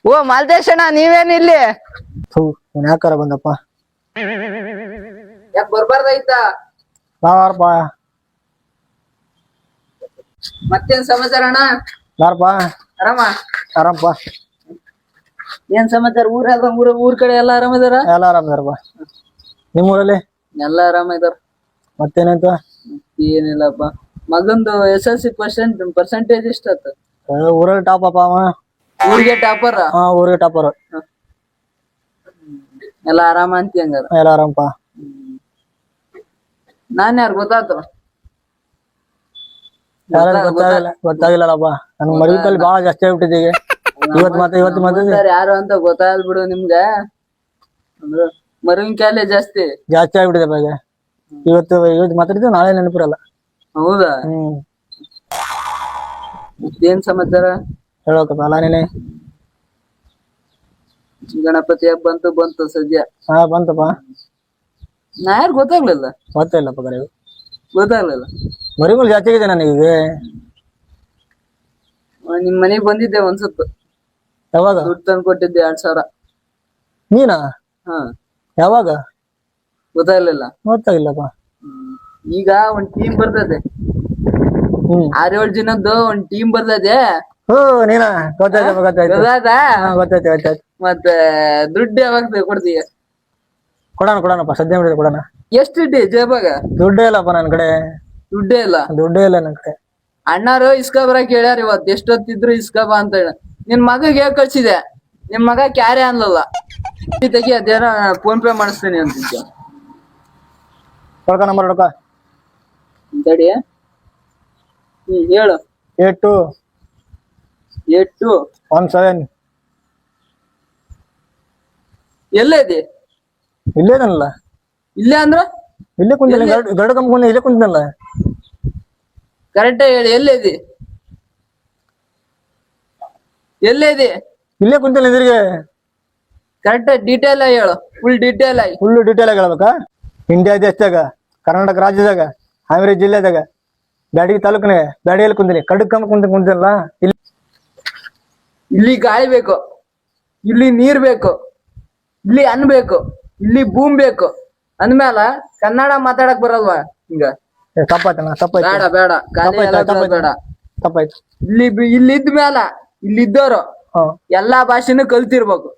ಓ ಮಾಲ್ತೇಶಣ್ಣ ನೀವೇನ್ ಇಲ್ಲಿ? ಯಾಕಾರ ಬಂದಪ್ಪ? ಯಾಕೆ ಬರ್ಬಾರ್ದಾಯ್ತಾ? ಬಾರಪ್ಪ. ಮತ್ತೇನ್ ಸಮಾಚಾರ ಅಣ್ಣ? ಬಾರಪ್ಪ. ಆರಾಮ? ಆರಾಮಪ್ಪ. ಏನ್ ಸಮಾಚಾರ? ಊರ್ ಕಡೆ ಎಲ್ಲ ಆರಾಮದಾರ? ಎಲ್ಲ ಆರಾಮದಾರಪ್ಪ. ನಿಮ್ಮೂರಲ್ಲಿ ಎಲ್ಲ ಆರಾಮ ಇದಾರ. ಮತ್ತೇನಾಯ್ತು? ಏನಿಲ್ಲಪ್ಪ. ಮಗಂದು SSLC ಪರ್ಸೆಂಟೇಜ್ ಎಷ್ಟಾತ? ಊರಲ್ಲಿ ಟಾಪ್ ಅಪ್ಪ ಅವ. ಊರಿಗೆ ಟಾಪರ್? ಹಾ, ಊರಿಗೆ ಟಾಪರ್. ಎಲ್ಲ ಆರಾಮ ಅಂತಿ ಹಂಗಾರ? ಎಲ್ಲ ಆರಾಮಪ್ಪ. ನಾನ್ ಯಾರು ಗೊತ್ತಾತು? ಗೊತ್ತಾಗಿಲ್ಲಪ್ಪ. ನನ್ ಮರಿಕಲ್ಲಿ ಬಾಳ ಜಾಸ್ತಿ ಆಗ್ಬಿಟ್ಟಿದೆ ಈಗ. ಇವತ್ತು ಮತ್ತೆ ಯಾರು ಅಂತ ಗೊತ್ತಾಗಲ್ ಬಿಡು ನಿಮ್ಗ. ಮರುವಿನ ಕಾಯಿಲೆ ಜಾಸ್ತಿ ಆಗ್ಬಿಟ್ಟಿದೆ ಈಗ. ಇವತ್ತು ಮಾತಾಡಿದ್ವಿ, ನಾಳೆ ನೆನಪಿರಲ್ಲ. ಹೌದಾ? ಏನ್ ಸಮಾಚಾರ? ಹೇಳ್ಬೇಕಪ್ಪ ಅಲ್ಲ ನೀನೆ. ಗಣಪತಿ ಹಬ್ಬ ಬಂತು ಸದ್ಯ. ಹಾ, ಬಂತಪ್ಪ. ನಾ ಯಾರು ಗೊತ್ತಾಗ್ಲಿಲ್ಲ. ಗೊತ್ತಿಲ್ಲಪ್ಪ ಕರೆಗೂ. ಗೊತ್ತಾಗ್ಲಿಲ್ಲ. ಮರಿಗಳು ಜಾಸ್ತಿ ಆಗಿದೆ ನನಗೆ. ನಿಮ್ ಮನೆಗ್ ಬಂದಿದ್ದೆ ಒಂದ್ಸತ್ತು. ಯಾವಾಗ? ದುಡ್ಡು ತಂದು ಕೊಟ್ಟಿದ್ದೆ 2000. ನೀನಾ? ಹಾ. ಯಾವಾಗ? ಗೊತ್ತಾಗ್ಲಿಲ್ಲ. ಗೊತ್ತಾಗಿಲ್ಲಪ್ಪ. ಈಗ ಒಂದ್ ಟೀಮ್ ಬರ್ತದೆ. 6-7 ಜನದ್ದು ಒಂದ್ ಟೀಮ್ ಬರ್ತದೆ. ನೀನಾ? ಗೊತ್ತಾಯ್ತು. ಮತ್ತೆ ದುಡ್ಡು ಯಾವಾಗ ಕೊಡ್ತೀಯ? ಕೊಡೋಣಪ್ಪ, ಸದ್ಯ ಕೊಡೋಣ. ಎಷ್ಟು ಇಟ್ಟಿ ಜೇಬಾಗ? ದುಡ್ಡೇ ಇಲ್ಲಪ್ಪ ನನ್ ಕಡೆ. ದುಡ್ಡೇ ಇಲ್ಲ ನನ್ ಕಡೆ. ಅಣ್ಣಾರು ಇಸ್ಕಾ ಬರಕ್ ಹೇಳ್ಯಾರ ಇವತ್. ಎಷ್ಟೊತ್ತಿದ್ರು ಇಸ್ಕಾ ಬಾ ಅಂತ ಹೇಳ. ನಿನ್ ಮಗಗೆ ಹೇಗ್ ಕಳ್ಸಿದೆ? ನಿನ್ ಮಗ ಕ್ಯಾರೆ ಅನ್ಲಲ್ಲ. ತೆಗಿ, ಅದೇನ ಫೋನ್ ಪೇ ಮಾಡಿಸ್ತೀನಿ ಅಂತಿದ್ದೆ. ನಂಬರ್ ಹುಡುಕ. ತಡಿ. ಹೇಳು. 8217. ಎಲ್ಲ ಇದೆ? ಇಲ್ಲೇನಲ್ಲ. ಇಲ್ಲೇ ಅಂದ್ರ ಇಲ್ಲೇ ಕುಂತಿಲ್ಲ. ಗರುಡ ಕಂಪ್ಕೊಂಡು ಇಲ್ಲೇ ಕುಂತಿನಲ್ಲ. ಕರೆಕ್ಟ್ ಹೇಳಿ. ಎಲ್ಲೇದಿ? ಇಲ್ಲೇ ಕುಂತಿಲ್ಲ. ಎದುರಿಗೆ ಕರೆಕ್ಟ್ ಡೀಟೇಲ್ ಆಗಿ ಹೇಳು. ಫುಲ್ ಡೀಟೇಲ್ ಆಗಿ ಹೇಳ್ಬೇಕಾ? ಇಂಡಿಯಾ ದೇಶದಾಗ, ಕರ್ನಾಟಕ ರಾಜ್ಯದಾಗ, ಹಾವೇರಿ ಜಿಲ್ಲೆದಾಗ, ಬ್ಯಾಡಗಿ ತಾಲೂಕಿನಾಗ ಬ್ಯಾಡಿಯಲ್ಲಿ ಕುಂತೀನಿ. ಕಡಕ್ ಕಂಪ್ ಕುಂತಿಲ್ಲ. ಇಲ್ಲಿ ಗಾಳಿ ಬೇಕು, ಇಲ್ಲಿ ನೀರ್ ಬೇಕು, ಇಲ್ಲಿ ಅನ್ನ ಬೇಕು, ಇಲ್ಲಿ ಭೂಮಿ ಬೇಕು ಅಂದ್ಮ್ಯಾಲ ಕನ್ನಡ ಮಾತಾಡಕ್ ಬರಲ್ವಾ? ಹಿಂಗ ಬೇಡ. ತಪ್ಪಾಯ್ತು. ಇಲ್ಲಿದ್ದ ಮ್ಯಾಲ ಇಲ್ಲಿದ್ದವ್ರು ಎಲ್ಲಾ ಭಾಷೆನೂ ಕಲ್ತಿರ್ಬೇಕು.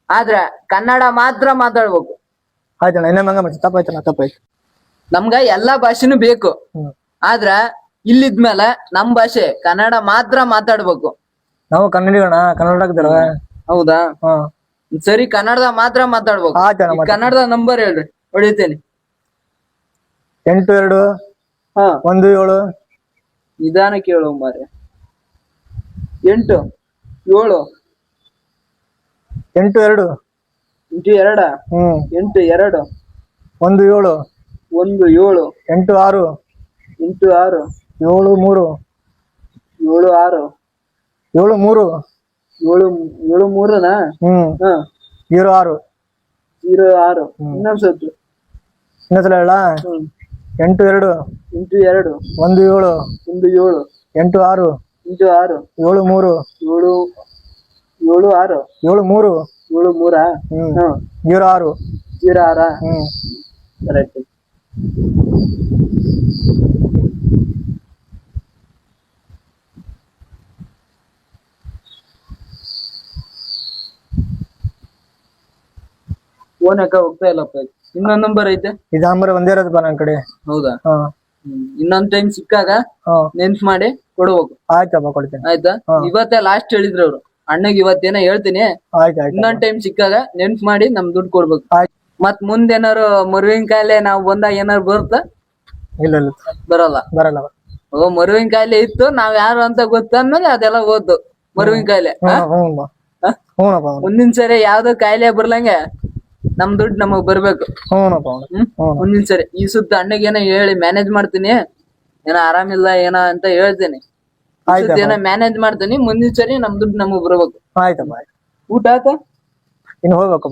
ಆದ್ರೆ ಕನ್ನಡ ಮಾತ್ರ ಮಾತಾಡ್ಬೇಕು. ತಪ್ಪಾಯ್ತು. ನಮ್ಗ ಎಲ್ಲಾ ಭಾಷೆನೂ ಬೇಕು. ಆದ್ರ ಇಲ್ಲಿದ್ಮೇಲೆ ನಮ್ ಭಾಷೆ ಕನ್ನಡ ಮಾತ್ರ ಮಾತಾಡ್ಬೇಕು. ನಾವು ಕನ್ನಡಿಗಣ, ಕನ್ನಡ. ಹೌದಾ? ಸರಿ, ಕನ್ನಡದ ಮಾತ್ರ ಮಾತಾಡ್ಬೇಕು. ಕನ್ನಡದ ನಂಬರ್ ಹೇಳ್ರಿ, ಹೊಡಿತೇನೆ. 8217. ನಿಧಾನ ಕೇಳು ಮಾರ್ರೆ. 8 7 82 8 2 8 2 17 17 86 86 73 73 73 06 06. ಇನ್ನೊಂದ್ಸತ್ತು ಇನ್ನೊಂದ್ಸಲ ಹೇಳ. 82 82 17 17 86 86 73 76 73 06 06. ಕರೆಕ್ಟ್. ಫೋನ್ ಯಾಕ ಹೋಗ್ತಾ ಇಲ್ಲಪ್ಪ? ಇನ್ನೊಂದ್ ನಂಬರ್ ಐತೆ? ಇದು ನಂಬರ್ ಒಂದೇ ಇರೋದಪ್ಪ ನನ್ ಕಡೆ. ಹೌದಾ? ಇನ್ನೊಂದ್ ಟೈಮ್ ಸಿಕ್ಕಾಗ ನೆನ್ಪ್ ಮಾಡಿ ಕೊಡ್ಬೇಕು. ಆಯ್ತಪ್ಪ, ಕೊಡ್ತೇನೆ. ಆಯ್ತಾ? ಇವತ್ತೇ ಲಾಸ್ಟ್ ಹೇಳಿದ್ರು ಅವ್ರು. ಅಣ್ಣಗ್ ಇವತ್ತೇನ ಹೇಳ್ತೀನಿ. ಇನ್ನೊಂದ್ ಟೈಮ್ ಸಿಕ್ಕಾಗ ನೆನ್ಪ್ ಮಾಡಿ ನಮ್ ದುಡ್ಡು ಕೊಡ್ಬೇಕು. ಮತ್ ಮುಂದೇನಾರು ಮರುವಿನ ಕಾಯಿಲೆ ನಾವ್ ಬಂದಾಗ ಏನಾರು ಬರುತ್ತಾ? ಇಲ್ಲ, ಬರಲ್ಲ. ಮರುವಿನ ಕಾಯಿಲೆ ಇತ್ತು, ನಾವ್ ಯಾರು ಅಂತ ಗೊತ್ತಾದ್ಮೇಲೆ ಅದೆಲ್ಲ ಓದ್ದು ಮರುವಿನ ಕಾಯಿಲೆ. ಮುಂದಿನ ಸರಿ ಯಾವ್ದೋ ಕಾಯಿಲೆ ಬರ್ಲಂಗೆ ನಮ್ ದುಡ್ಡು ನಮಗ್ ಬರ್ಬೇಕು. ಮುಂದಿನ ಸರಿ ಈ ಸುತ್ತ ಅಣ್ಣಗ್ ಏನೋ ಹೇಳಿ ಮ್ಯಾನೇಜ್ ಮಾಡ್ತೀನಿ. ಏನೋ ಆರಾಮಿಲ್ಲ ಏನೋ ಅಂತ ಹೇಳ್ತೀನಿ. ಏನೋ ಮ್ಯಾನೇಜ್ ಮಾಡ್ತೀನಿ. ಮುಂದಿನ ಸರಿ ನಮ್ ದುಡ್ಡು ನಮಗ್ ಬರ್ಬೇಕು. ಆಯ್ತಪ್ಪ. ಊಟ ಆಯ್ತಾ? ಇನ್ನು ಹೋಗ್ಬೇಕು.